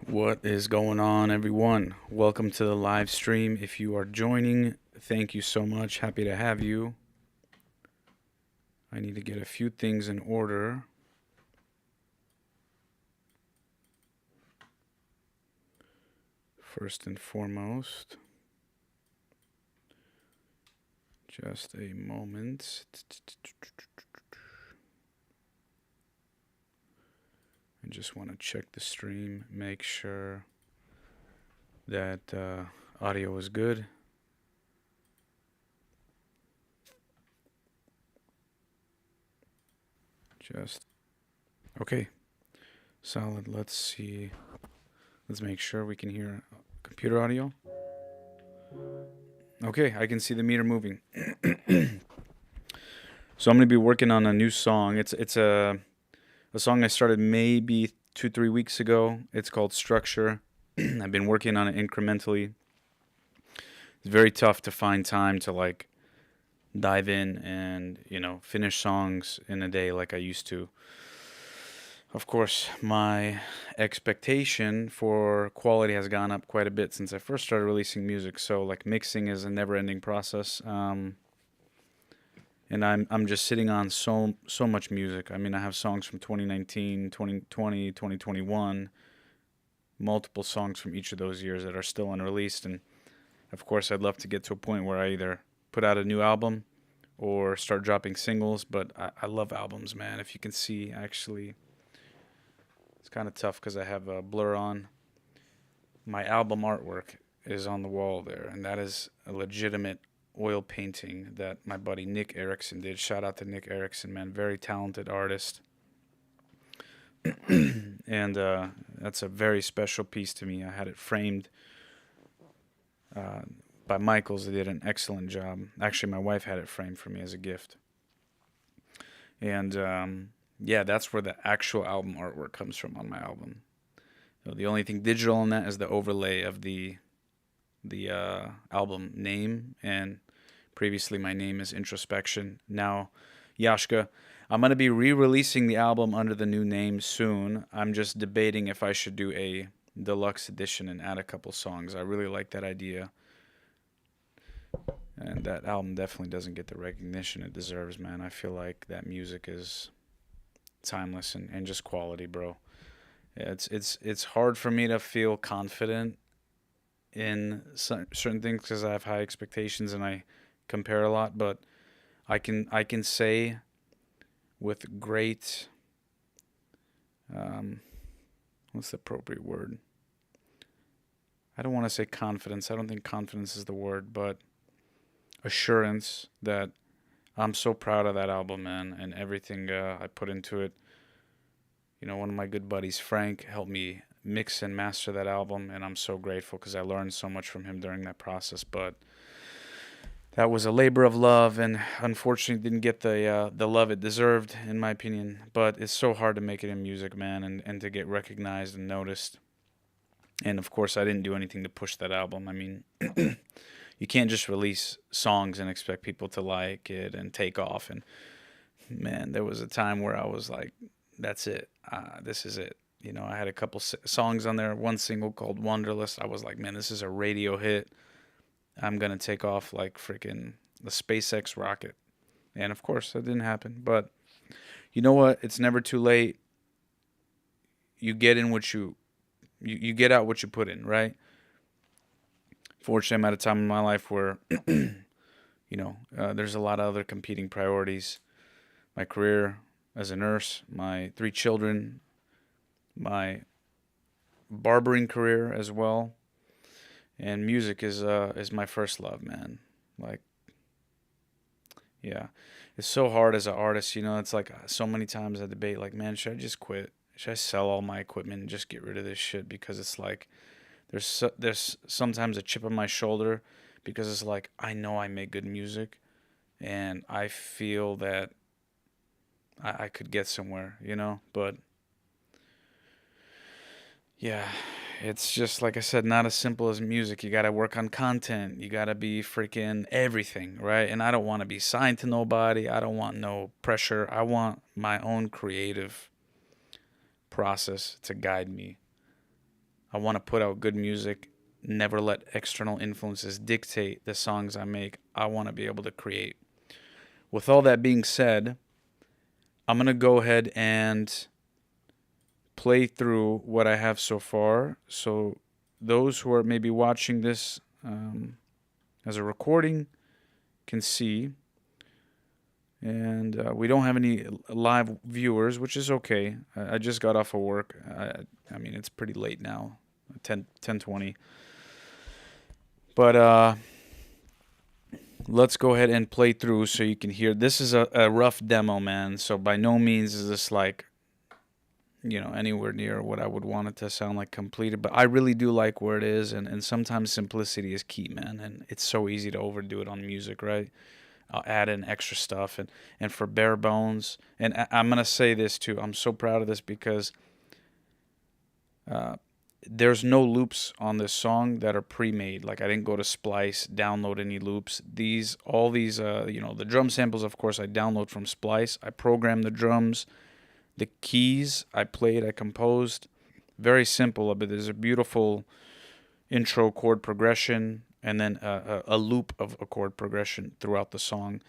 What is going on, everyone? Welcome to the live stream. If you are joining, thank you so much. Happy to have you. I need to get a few things in order. First and foremost, just a moment. I just want to check the stream, make sure that audio is good. Just okay. Solid. Let's see. Let's make sure we can hear computer audio. Okay, I can see the meter moving. So I'm going to be working on a new song. It's a song I started maybe 2-3 weeks ago. It's called Structure. I've been working on it incrementally. It's very tough to find time to like dive in and, finish songs in a day like I used to. Of course, my expectation for quality has gone up quite a bit since I first started releasing music. So like mixing is a never-ending process. And I'm just sitting on so much music. I mean, I have songs from 2019, 2020, 2021, multiple songs from each of those years that are still unreleased. And of course, I'd love to get to a point where I either put out a new album or start dropping singles. But I love albums, man. If you can see, actually, it's kind of tough because I have a blur on. My album artwork is on the wall there, and that is a legitimate oil painting that my buddy Nick Erickson did. Shout out to Nick Erickson, man. Very talented artist. And that's a very special piece to me. I had it framed by Michaels. They did an excellent job. Actually, my wife had it framed for me as a gift. And yeah, that's where the actual album artwork comes from on my album. So the only thing digital on that is the overlay of the album name, and previously my name is Introspection, now YASHKA. I'm going to be re-releasing the album under the new name soon. I'm just debating if I should do a deluxe edition and add a couple songs. I really like that idea, and that album definitely doesn't get the recognition it deserves, man. I feel like that music is timeless and just quality, bro. It's hard for me to feel confident in certain things because I have high expectations and I compare a lot, but I can say with great what's the appropriate word? I don't want to say confidence. I don't think confidence is the word, but assurance that I'm so proud of that album, man, and everything I put into it. One of my good buddies, Frank, helped me mix and master that album, and I'm so grateful because I learned so much from him during that process. But that was a labor of love, and unfortunately didn't get the love it deserved, in my opinion. But it's so hard to make it in music, man, and to get recognized and noticed. And of course, I didn't do anything to push that album. I mean, you can't just release songs and expect people to like it and take off. And man, there was a time where I was like, that's it. This is it. I had a couple songs on there, one single called Wonderless. I was like, man, this is a radio hit. I'm going to take off like freaking the SpaceX rocket. And of course, that didn't happen. But you know what? It's never too late. You get in what you get out what you put in, right? Fortunately, I'm at a time in my life where, there's a lot of other competing priorities. My career as a nurse, my 3 children, my barbering career as well, and music is my first love, man. Like, yeah, it's so hard as an artist. It's like so many times I debate, like, man, should I just quit? Should I sell all my equipment and just get rid of this shit? Because it's like there's sometimes a chip on my shoulder because it's like I know I make good music, and I feel that I could get somewhere, but yeah, it's just like I said, not as simple as music. You gotta work on content. You gotta be freaking everything, right? And I don't want to be signed to nobody. I don't want no pressure. I want my own creative process to guide me. I I want to put out good music, never let external influences dictate the songs I make. I want to be able to create. With all that being said, I'm going to go ahead and play through what I have so far. So those who are maybe watching this as a recording can see. And we don't have any live viewers, which is okay. I just got off of work. I mean, it's pretty late now, 10:20. But let's go ahead and play through so you can hear. This is a rough demo, man. So by no means is this like, anywhere near what I would want it to sound like completed. But I really do like where it is. And sometimes simplicity is key, man. And it's so easy to overdo it on music, right? I'll add in extra stuff. And for bare bones, and I'm going to say this too. I'm so proud of this because there's no loops on this song that are pre-made. Like, I didn't go to Splice, download any loops. All these, the drum samples, of course, I download from Splice. I program the drums, the keys, I played, I composed. Very simple, but there's a beautiful intro chord progression, and then a loop of a chord progression throughout the song.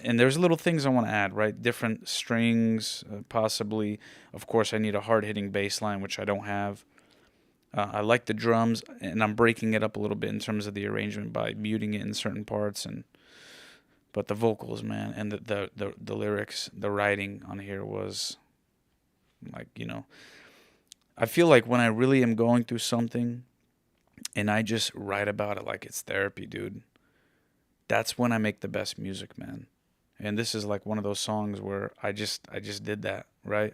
And there's little things I want to add, right? Different strings, possibly. Of course, I need a hard-hitting bass line, which I don't have. I like the drums, and I'm breaking it up a little bit in terms of the arrangement by muting it in certain parts. But the vocals, man, and the lyrics, the writing on here was like, I feel like when I really am going through something and I just write about it like it's therapy, dude, that's when I make the best music, man. And this is like one of those songs where I just did that, right?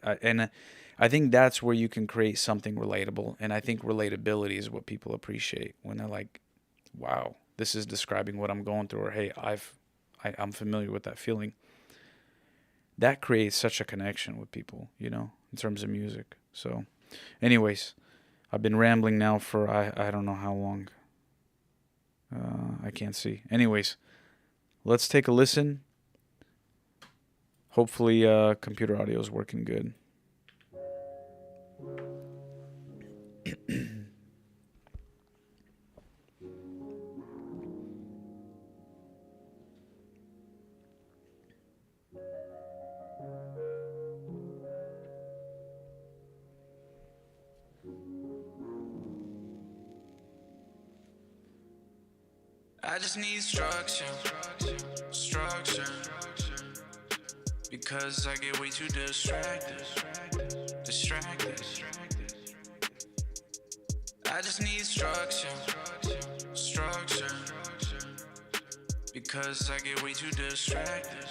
I think that's where you can create something relatable. And I think relatability is what people appreciate when they're like, wow, this is describing what I'm going through, or hey, I'm familiar with that feeling. That creates such a connection with people, in terms of music. So anyways, I've been rambling now for I don't know how long. I can't see. Anyways, let's take a listen. Hopefully computer audio is working good. I just need structure, because I get way too distracted. I just need structure, because I get way too distracted.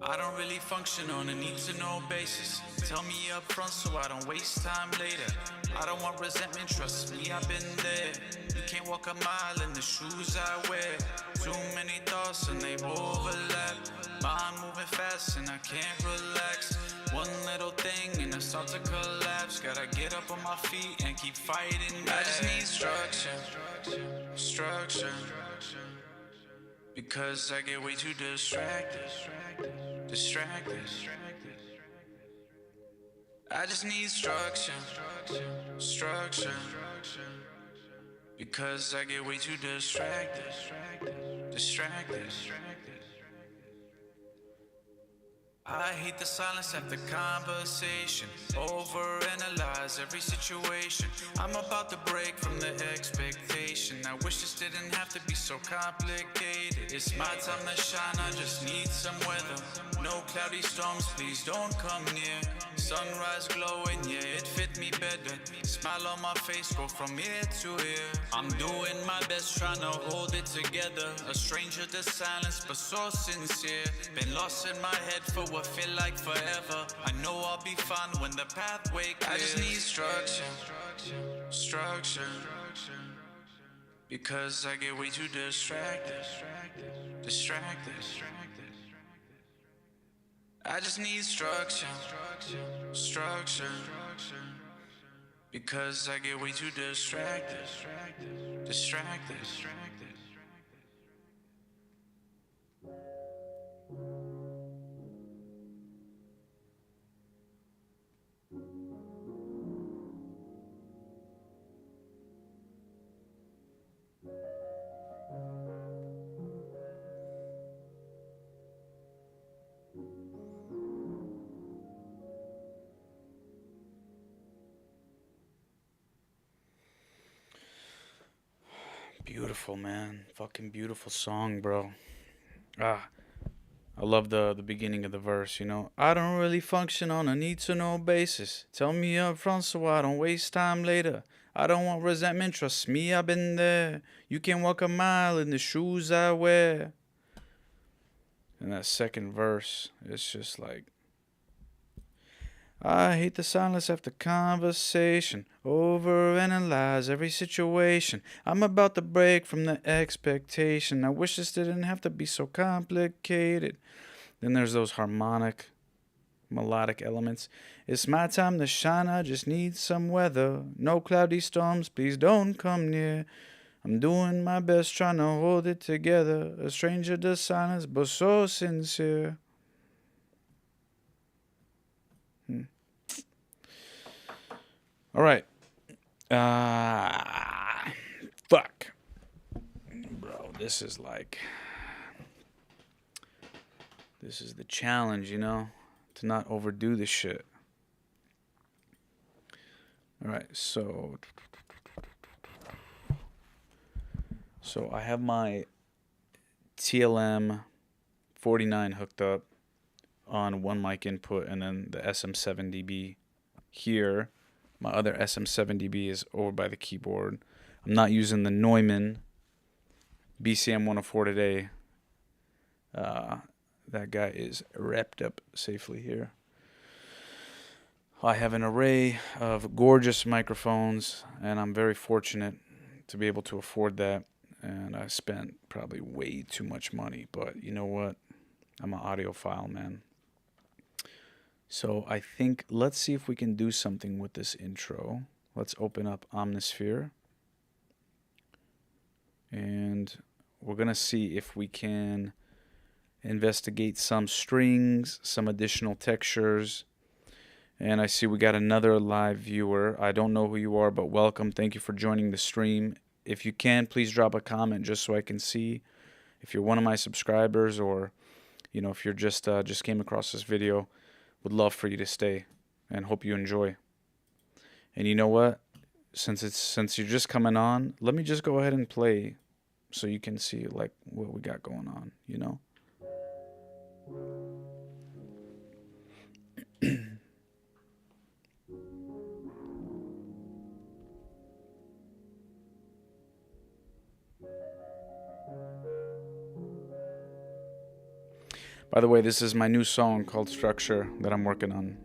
I don't really function on a need-to-know basis. Tell me up front so I don't waste time later. I don't want resentment, trust me, I've been there. You can't walk a mile in the shoes I wear. Too many thoughts and they overlap. Mind moving fast and I can't relax. One little thing and I start to collapse. Gotta get up on my feet and keep fighting back. I just need structure, because I get way too distracted. I just need structure, because I get way too distracted. I hate the silence after conversation. Overanalyze every situation. I'm about to break from the expectation. I wish this didn't have to be so complicated. It's my time to shine, I just need some weather. No cloudy storms, please don't come near. Sunrise glowing, yeah, it fit me better. Smile on my face, go from ear to ear. I'm doing my best, trying to hold it together. A stranger to silence, but so sincere. Been lost in my head for what feel like forever. I know I'll be fine when the pathway clears. I just need structure, because I get way too distracted. I just need structure, because I get way too distracted. Beautiful, man. Fucking beautiful song, bro. Ah, I love the beginning of the verse, you know. I don't really function on a need to know basis. Tell me up front so I don't waste time later. I don't want resentment, trust me, I've been there. You can walk a mile in the shoes I wear. And that second verse, it's just like, I hate the silence after conversation. Overanalyze every situation. I'm about to break from the expectation. I wish this didn't have to be so complicated. Then there's those harmonic, melodic elements. It's my time to shine, I just need some weather. No cloudy storms, please don't come near. I'm doing my best trying to hold it together. A stranger to silence, but so sincere. All right. Fuck. Bro, this is the challenge, you know? To not overdo this shit. All right, so I have my TLM 49 hooked up on one mic input, and then the SM7DB here. My other SM7DB is over by the keyboard. I'm not using the Neumann BCM 104 today. That guy is wrapped up safely here. I have an array of gorgeous microphones, and I'm very fortunate to be able to afford that. And I spent probably way too much money, but you know what? I'm an audiophile, man. So I think, let's see if we can do something with this intro. Let's open up Omnisphere. And we're going to see if we can investigate some strings, some additional textures. And I see we got another live viewer. I don't know who you are, but welcome. Thank you for joining the stream. If you can, please drop a comment just so I can see if you're one of my subscribers, or, you know, if you're just came across this video. Would love for you to stay and hope you enjoy. And you know what? Since you're just coming on, let me just go ahead and play so you can see like what we got going on, you know? By the way, this is my new song called Structure that I'm working on.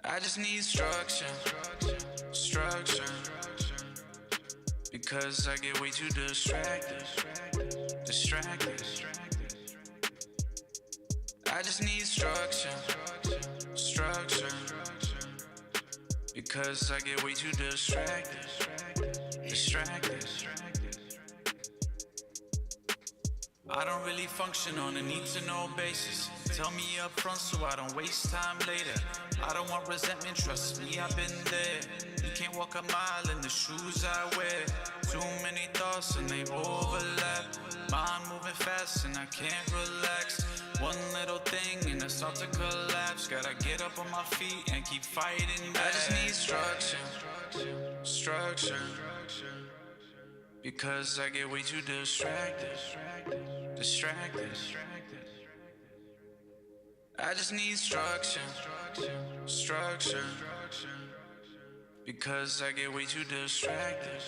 I just need structure, because I get way too distracted. I just need structure, because I get way too distracted. I don't really function on a need-to-know basis. Tell me up front so I don't waste time later. I don't want resentment, trust me, I've been there. You can't walk a mile in the shoes I wear. Too many thoughts and they overlap. Mind moving fast and I can't relax. One little thing and I start to collapse. Gotta get up on my feet and keep fighting back. I just need structure, because I get way too distracted. I just need structure, because I get way too distracted.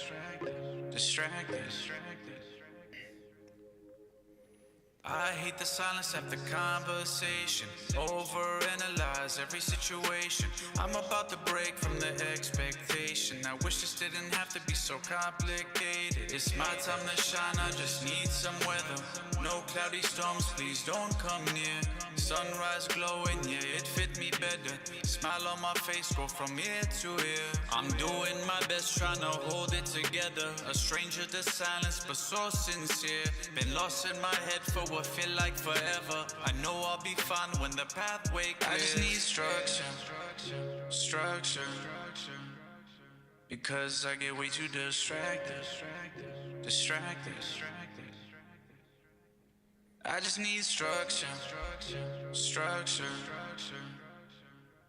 I hate the silence after conversation. Overanalyze every situation. I'm about to break from the expectation. I wish this didn't have to be so complicated. It's my time to shine, I just need some weather. No cloudy storms, please don't come near. Sunrise glowing, yeah, it fit me better. Smile on my face, go from ear to ear. I'm doing my best, trying to hold it together. A stranger to silence, but so sincere. Been lost in my head for what feel like forever. I know I'll be fine when the pathway clears. I just need structure, because I get way too distracted. I just need structure,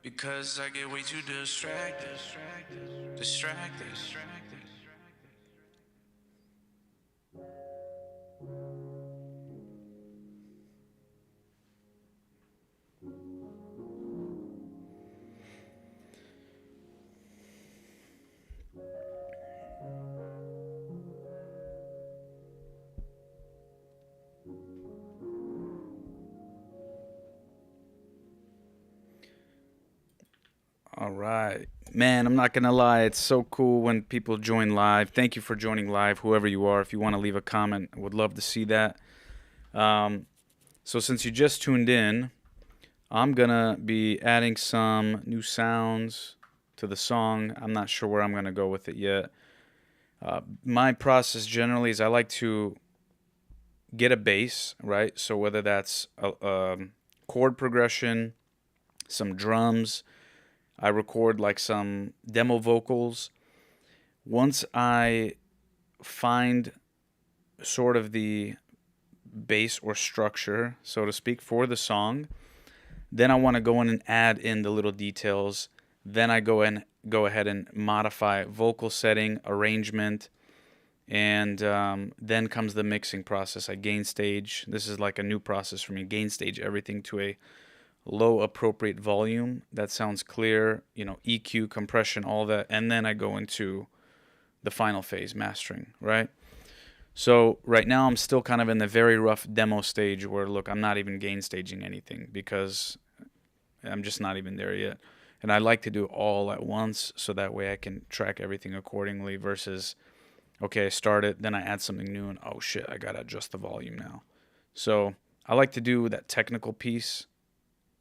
because I get way too distracted. right. Man, I'm not going to lie. It's so cool when people join live. Thank you for joining live, whoever you are. If you want to leave a comment, I would love to see that. So since you just tuned in, I'm going to be adding some new sounds to the song. I'm not sure where I'm going to go with it yet. My process generally is I like to get a bass, right? So whether that's a chord progression, some drums, I record like some demo vocals. Once I find sort of the bass or structure, so to speak, for the song, then I want to go in and add in the little details. Then I go ahead and modify vocal setting, arrangement, and then comes the mixing process. I gain stage. This is like a new process for me. Gain stage everything to a low appropriate volume that sounds clear, EQ, compression, all that, and then I go into the final phase, mastering, right? So right now I'm still kind of in the very rough demo stage where, look, I'm not even gain staging anything because I'm just not even there yet. And I like to do all at once so that way I can track everything accordingly versus, okay, I start it, then I add something new and, oh shit, I gotta adjust the volume now. So I like to do that technical piece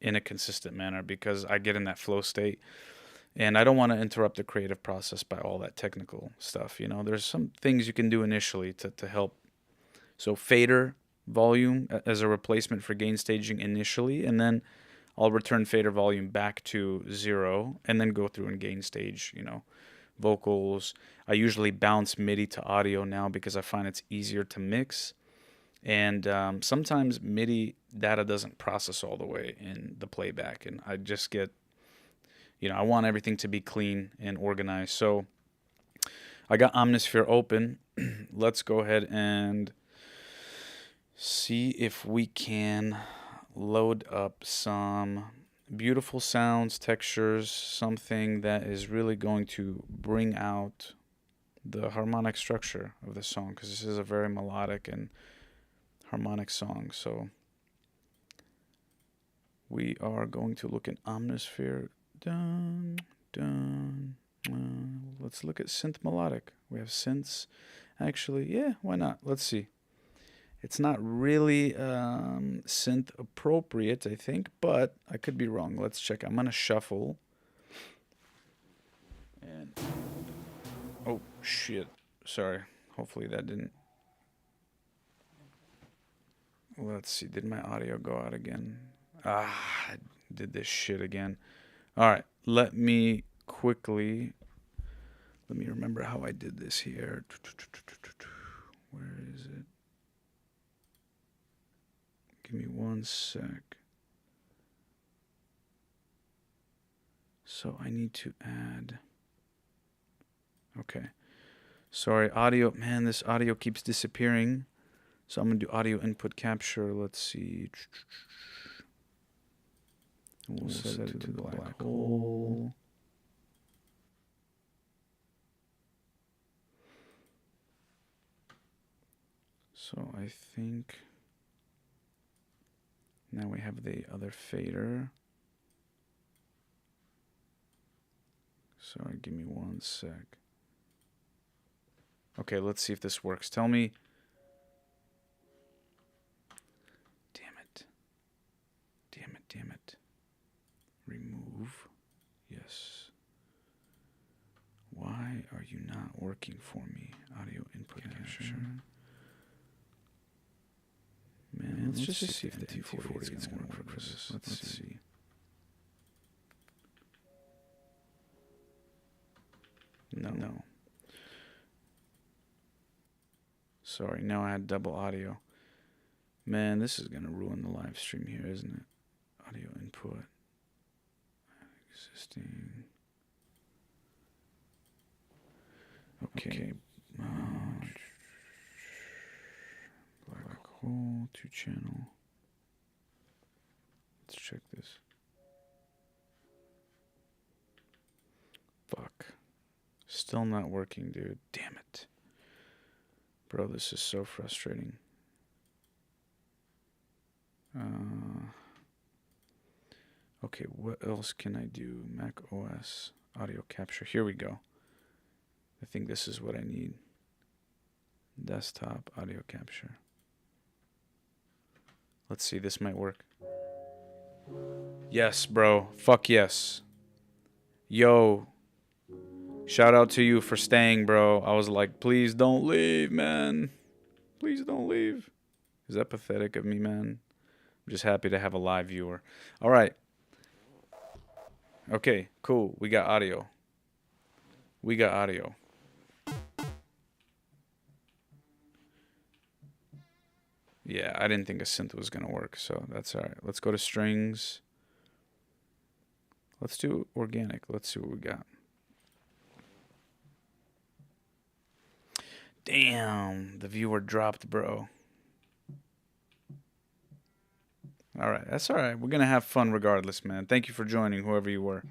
in a consistent manner because I get in that flow state and I don't want to interrupt the creative process by all that technical stuff. There's some things you can do initially to help. So fader volume as a replacement for gain staging initially, and then I'll return fader volume back to 0 and then go through and gain stage, vocals. I usually bounce MIDI to audio now because I find it's easier to mix. And sometimes MIDI data doesn't process all the way in the playback. And I just get, I want everything to be clean and organized. So I got Omnisphere open. Let's go ahead and see if we can load up some beautiful sounds, textures, something that is really going to bring out the harmonic structure of the song, because this is a very melodic and harmonic song. So we are going to look at Omnisphere. Dun, dun, let's look at synth melodic. We have synths. Actually, yeah, why not? Let's see. It's not really synth appropriate, I think, but I could be wrong. Let's check. I'm going to shuffle. And oh, shit. Sorry. Hopefully that didn't. Let's see. Did my audio go out again? I did this shit again. All right. Let me remember how I did this here. Where is it? Give me one sec. So I need to add. Okay. Sorry, audio. Man, this audio keeps disappearing. So I'm going to do audio input capture. Let's see. We'll set it to the black hole. So I think now we have the other fader. Sorry, give me one sec. Okay, let's see if this works. Tell me. Damn it. Damn it, damn it. Remove. Yes. Why are you not working for me? Audio input capture. Man, let's just see if the NT40 is going to work for this. Let's see. No. Sorry, now I had double audio. Man, this is going to ruin the live stream here, isn't it? Audio input. Existing. Okay. Black hole, 2-channel. Let's check this. Fuck. Still not working, dude. Damn it. Bro, this is so frustrating. Okay, what else can I do? Mac OS audio capture. Here we go. I think this is what I need. Desktop audio capture. Let's see, this might work. Yes, bro. Fuck yes. Yo. Shout out to you for staying, bro. I was like, please don't leave, man. Please don't leave. Is that pathetic of me, man? I'm just happy to have a live viewer. All right. Okay, cool. We got audio. We got audio. Yeah, I didn't think a synth was going to work, so that's all right. Let's go to strings. Let's do organic. Let's see what we got. Damn, the viewer dropped, bro. All right, that's all right. We're going to have fun regardless, man. Thank you for joining, whoever you were.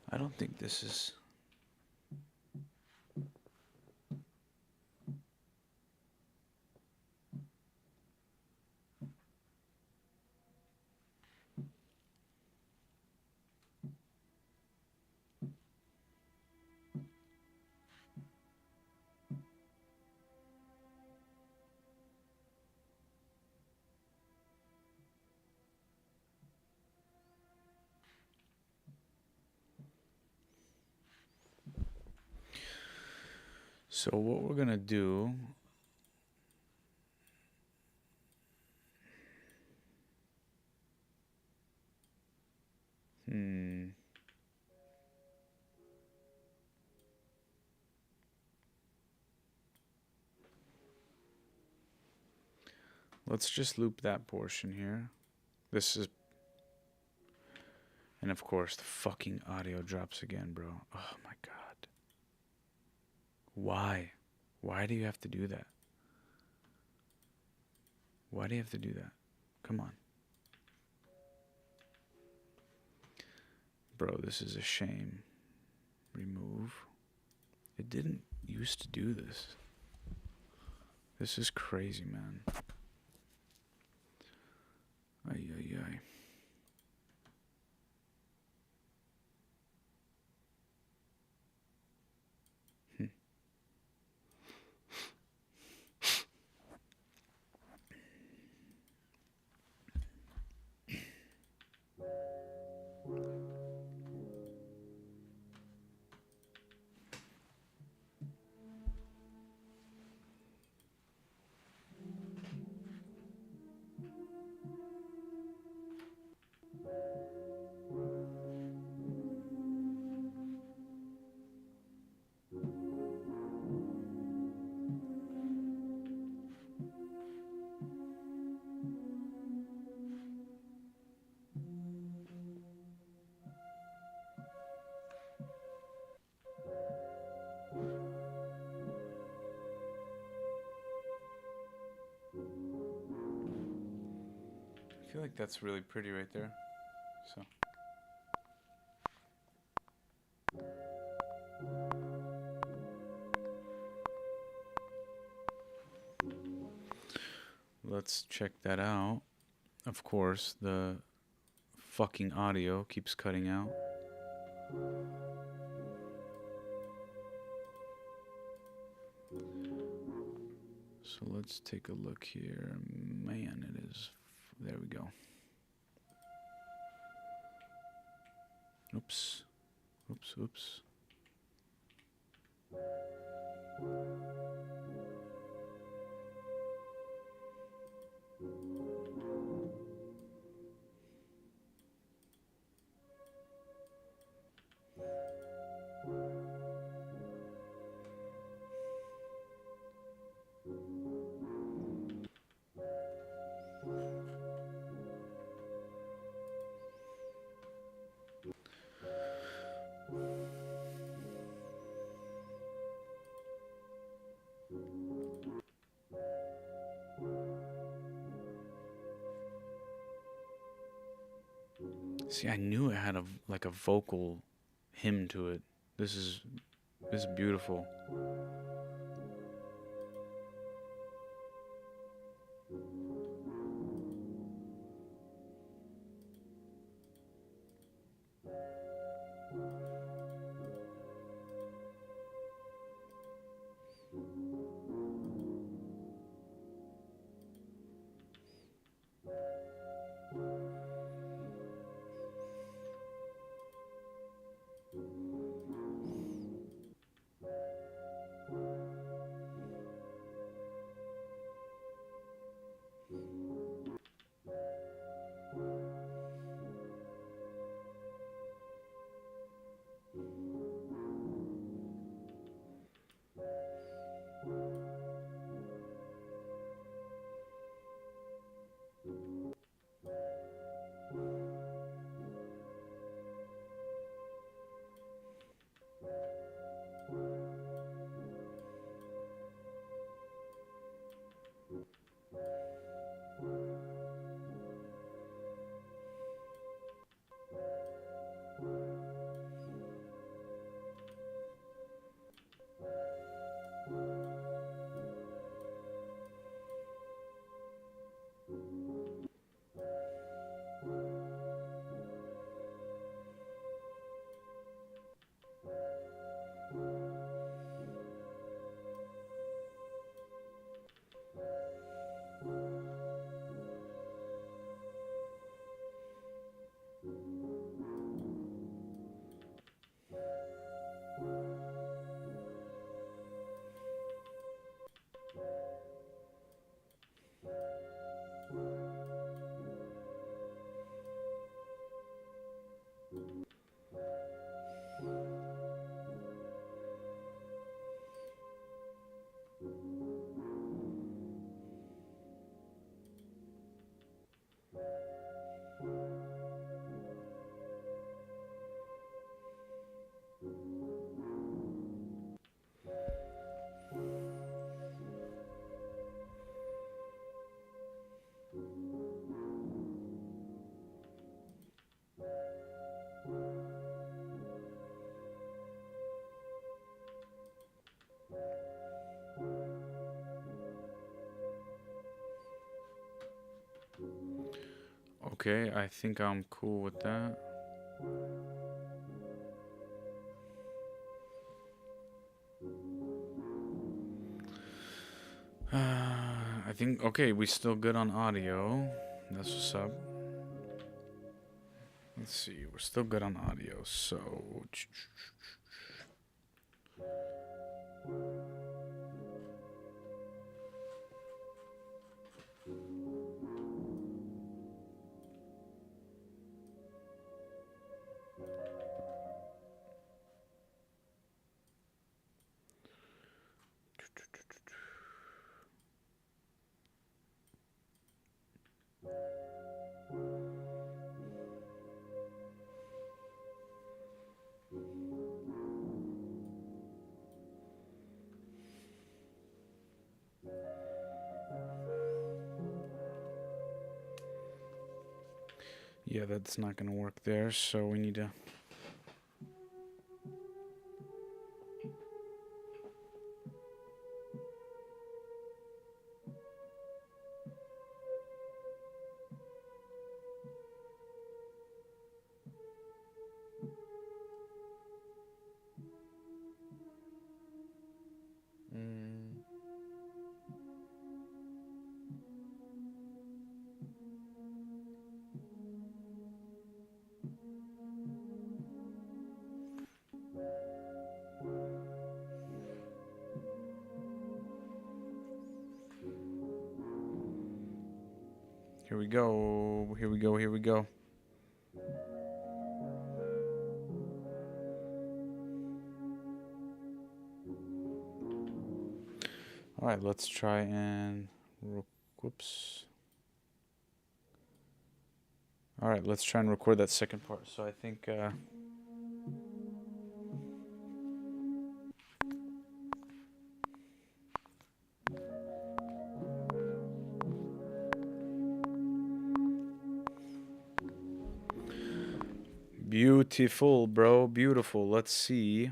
I don't think this is... So what we're going to do... Let's just loop that portion here. This is... And of course, the fucking audio drops again, bro. Oh my god. Why? Why do you have to do that? Why do you have to do that? Come on. Bro, this is a shame. Remove. It didn't used to do this. This is crazy, man. Ay, ay, ay. I feel like that's really pretty right there. So. Let's check that out. Of course, the fucking audio keeps cutting out. So let's take a look here. Man, it is... There we go. Oops. Oops, oops. See, I knew it had like a vocal hymn to it. This is beautiful. Okay, I think I'm cool with that. I think, okay, we still good on audio. That's what's up. Let's see, we're still good on audio, so... Yeah, that's not gonna work there, so we need to... Here we go, here we go, here we go. Alright, let's try and... Whoops. Alright, let's try and record that second part. So I think... Beautiful, bro. Beautiful. Let's see.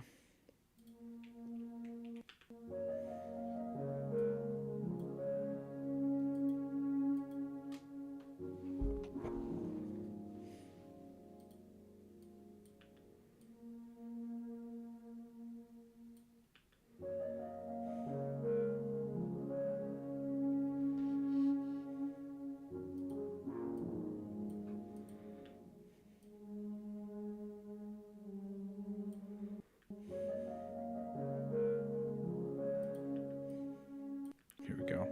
Here we go.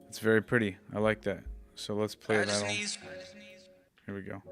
It's very pretty. I like that. So let's play that on. Here we go.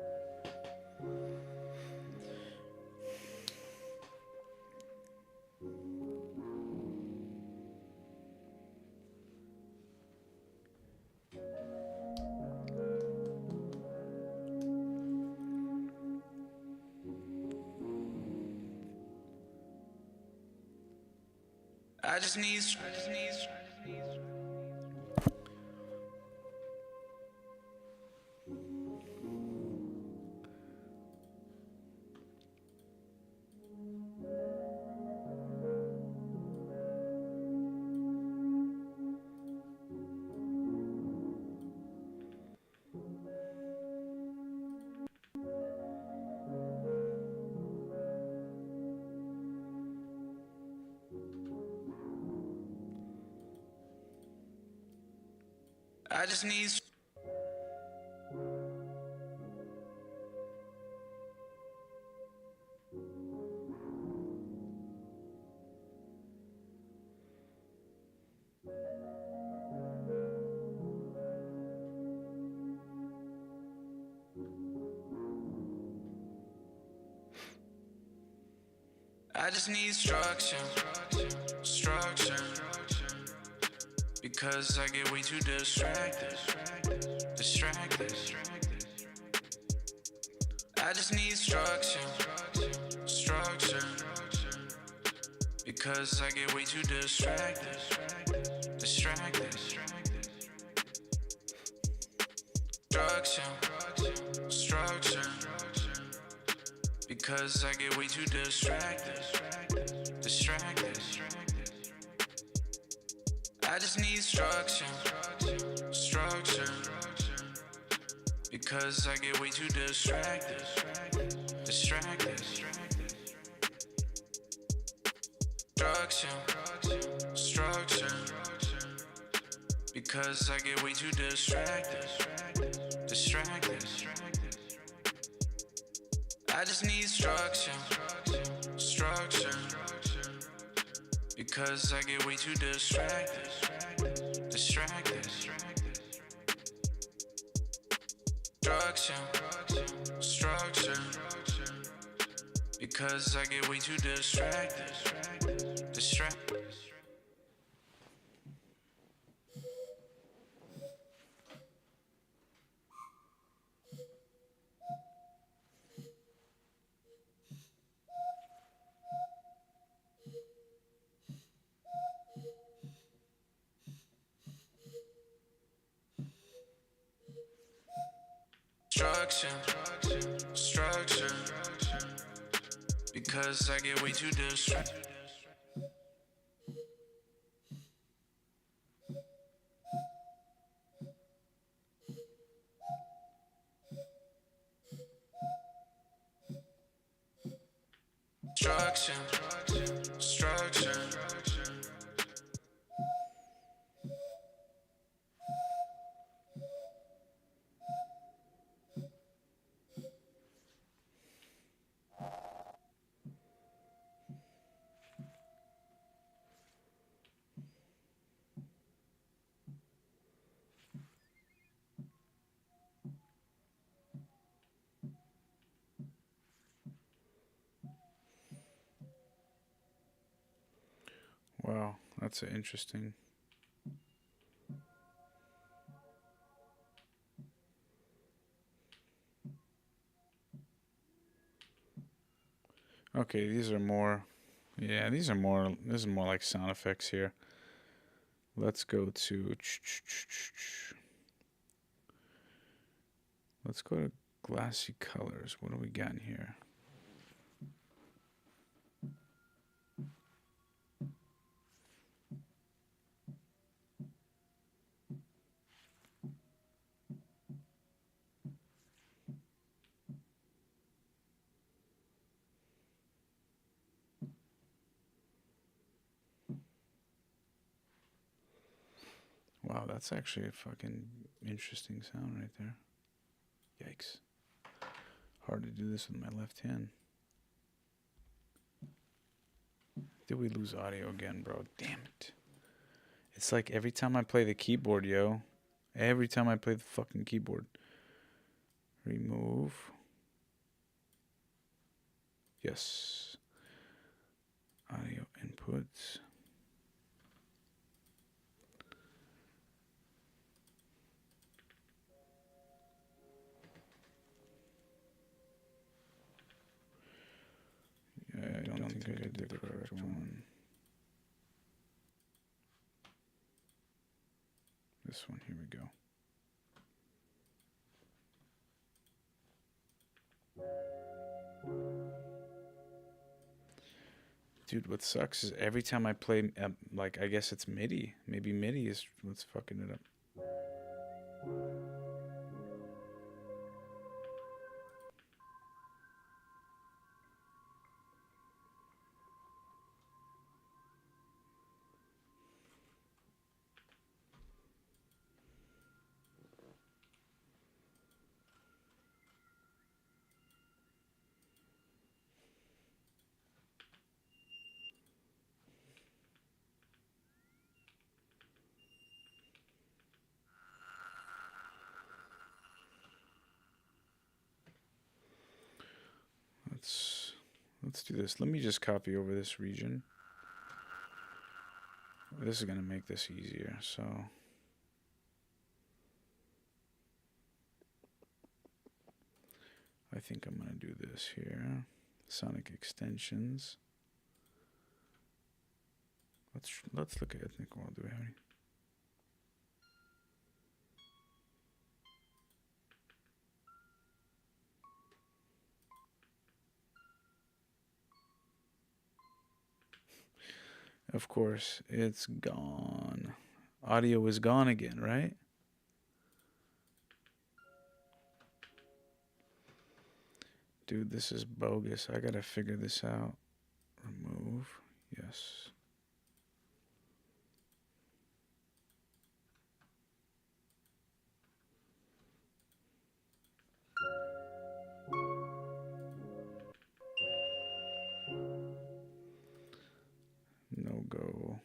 I just need structure, because I get way too distracted. I just need structure, because I get way too distracted. Structure, because I get way too distracted. I just need structure, because I get way too distracted. Structure, because I get way too distracted. I just need structure, because I get way too distracted. Structure, because I get way too distracted. Structure, because I get way too distracted. Structure, Wow, that's interesting. Okay, these are more. Yeah, these are more. This is more like sound effects here. Let's go to let's go to glassy colors. What do we got in here? Wow, that's actually a fucking interesting sound right there. Yikes. Hard to do this with my left hand. Did we lose audio again, bro? Damn it. It's like every time I play the keyboard, yo. Every time I play the fucking keyboard. Remove. Yes. Audio inputs. Yeah, I don't think I did the correct one. This one, here we go. Dude, what sucks is every time I play, like, I guess it's MIDI. Maybe MIDI is what's fucking it up. Let's do this. Let me just copy over this region. This is going to make this easier, so... I think I'm going to do this here. Sonic extensions. Let's look at ethnic world. Do we have any? Of course, it's gone. Audio is gone again, right? Dude, this is bogus. I gotta figure this out. Remove. Yes. No go.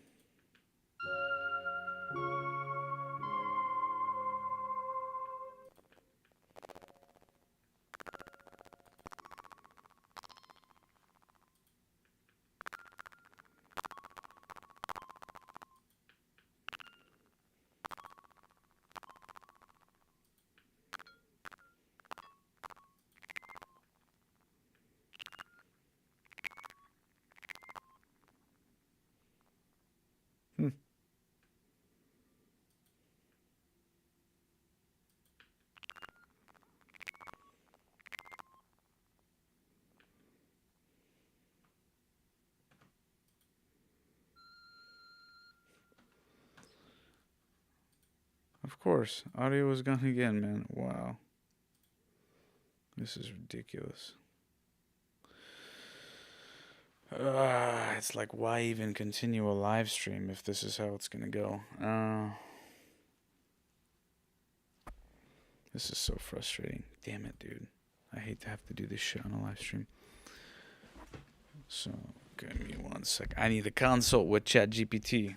Of course, audio is gone again, man. Wow. This is ridiculous. It's like, why even continue a live stream if this is how it's gonna go? This is so frustrating. Damn it, dude. I hate to have to do this shit on a live stream. So, give me 1 sec. I need to consult with ChatGPT.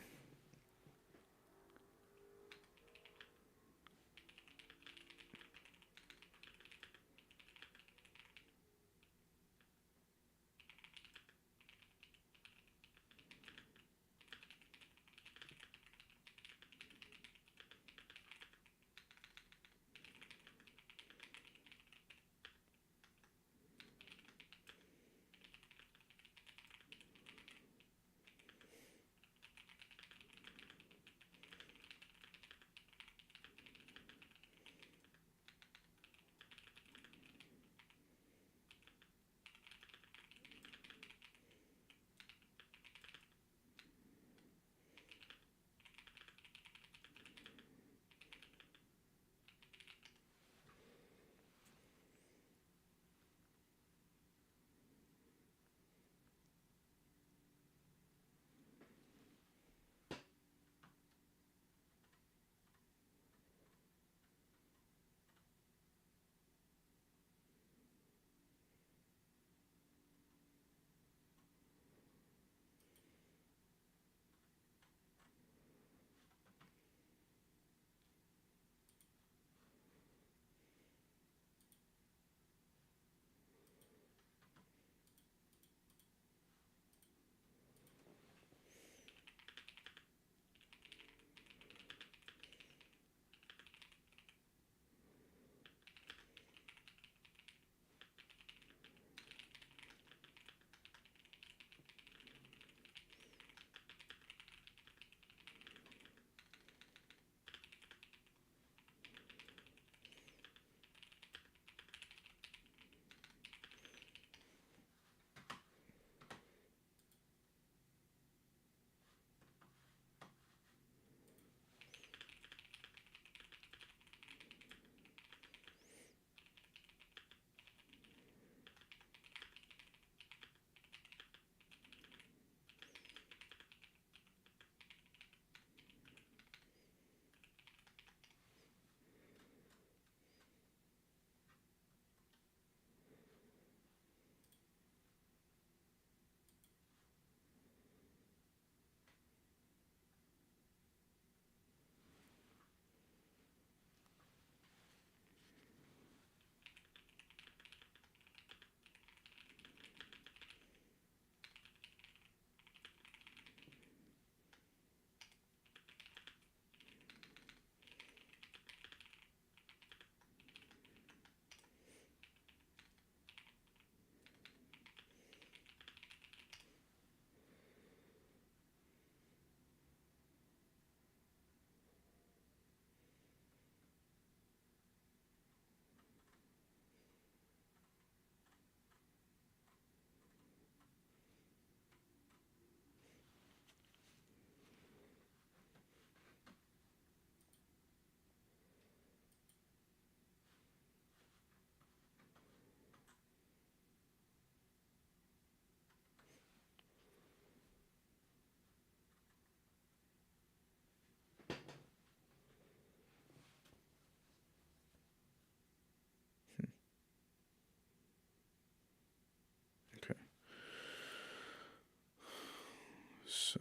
So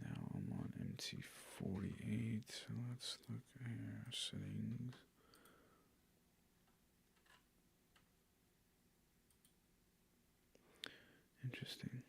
now I'm on MT48. So let's look here. Settings. Interesting.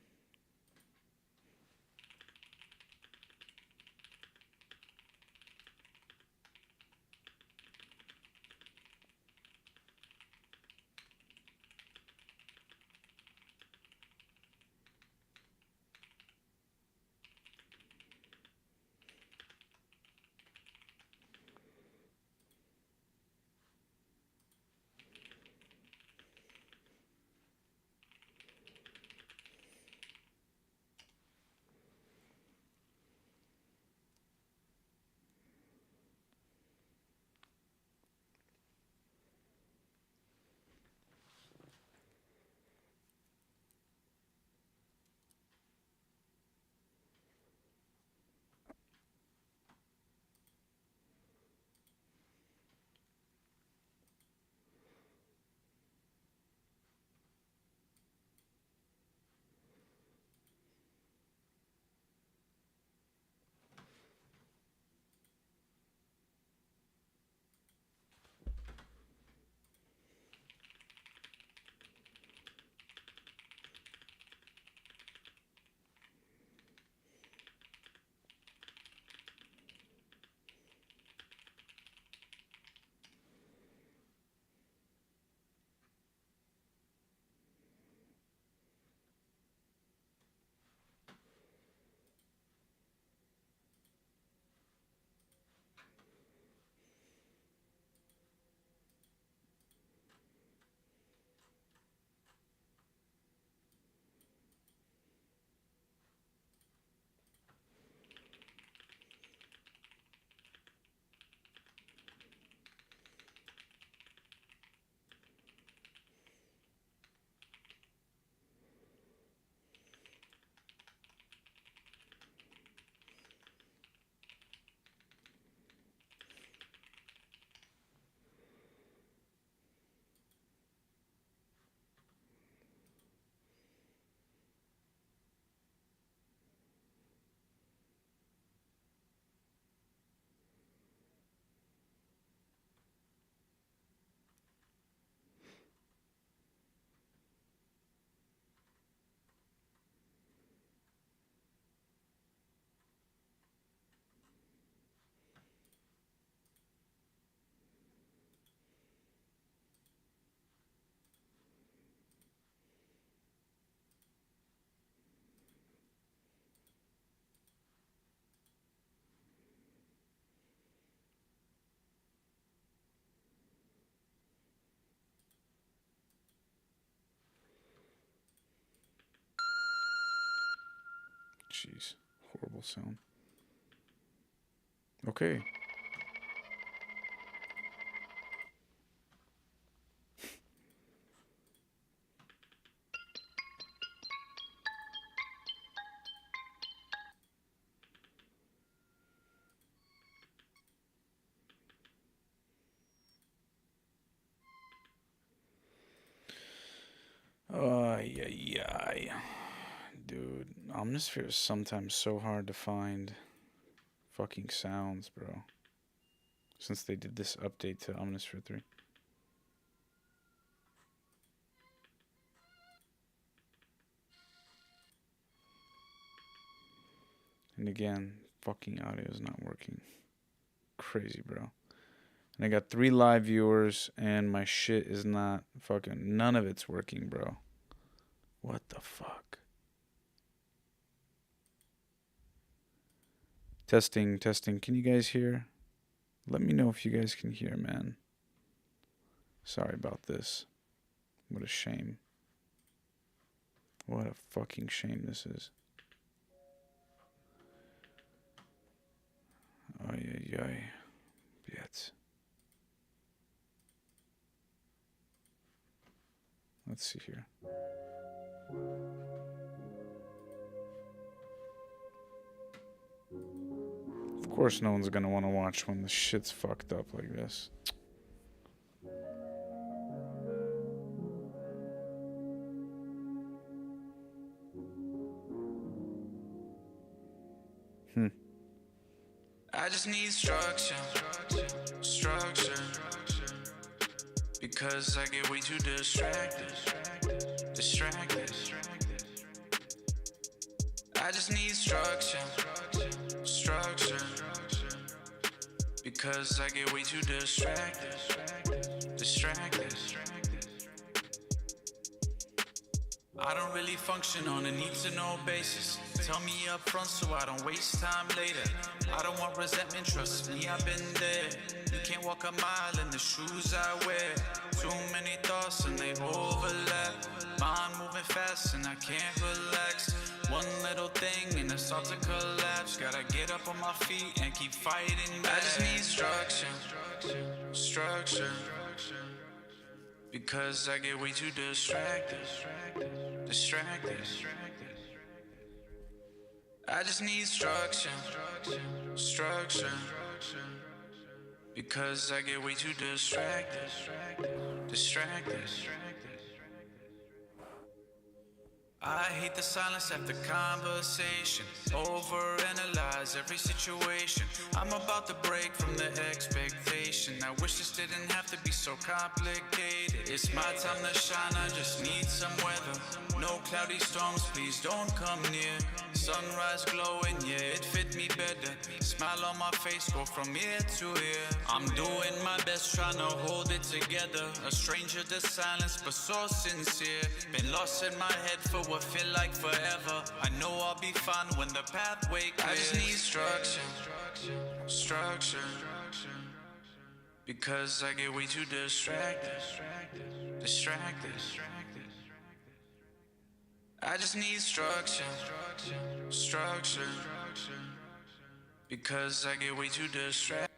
Jeez, horrible sound. Okay. Yeah. Dude, Omnisphere is sometimes so hard to find fucking sounds, bro. Since they did this update to Omnisphere 3. And again, fucking audio is not working. Crazy, bro. And I got 3 live viewers, and my shit is not fucking... None of it's working, bro. What the fuck? Testing. Can you guys hear? Let me know if you guys can hear, man. Sorry about this. What a shame. What a fucking shame this is. Ay. Yet. Let's see here. Of course no one's gonna want to watch when the shit's fucked up like this. I just need structure, structure, because I get way too distracted. I just need structure, structure, because I get way too distracted. I don't really function on a need-to-know basis. Tell me up front so I don't waste time later. I don't want resentment, trust me, I've been there. You can't walk a mile in the shoes I wear. Too many thoughts and they overlap. Mind moving fast and I can't relax. One little thing and it starts to collapse. Gotta get up on my feet and keep fighting back. I just need structure, structure, because I get way too distracted. I just need structure, structure, because I get way too distracted. I hate the silence after conversation. Overanalyze every situation. I'm about to break from the expectation. I wish this didn't have to be so complicated. It's my time to shine, I just need some weather. No cloudy storms, please don't come near. Sunrise glowing, yeah, it fit me better. Smile on my face, go from ear to ear. I'm doing my best, trying to hold it together. A stranger to silence, but so sincere. Been lost in my head for what feel like forever. I know I'll be fine when the pathway clears. I just need structure, structure, because I get way too distracted. I just need structure, structure, because I get way too distracted.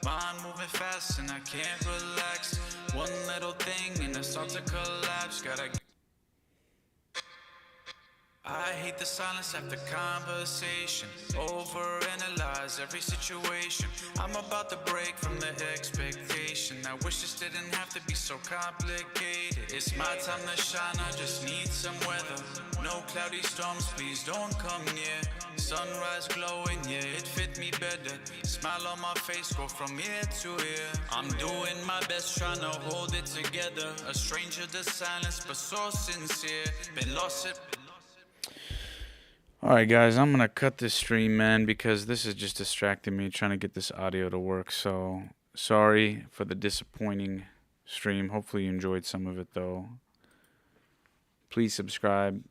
Mind moving fast and I can't relax. One little thing and it starts to collapse. I hate the silence after conversation. Overanalyze every situation. I'm about to break from the expectation. I wish this didn't have to be so complicated. It's my time to shine, I just need some weather. No cloudy storms, please don't come near. Sunrise glowing, yeah, it fit me better. Smile on my face, go from ear to ear. I'm doing my best, trying to hold it together. A stranger to silence, but so sincere. Been lost it. Alright guys, I'm gonna cut this stream, man, because this is just distracting me trying to get this audio to work. So sorry for the disappointing stream. Hopefully you enjoyed some of it though. Please subscribe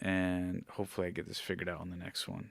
and hopefully I get this figured out on the next one.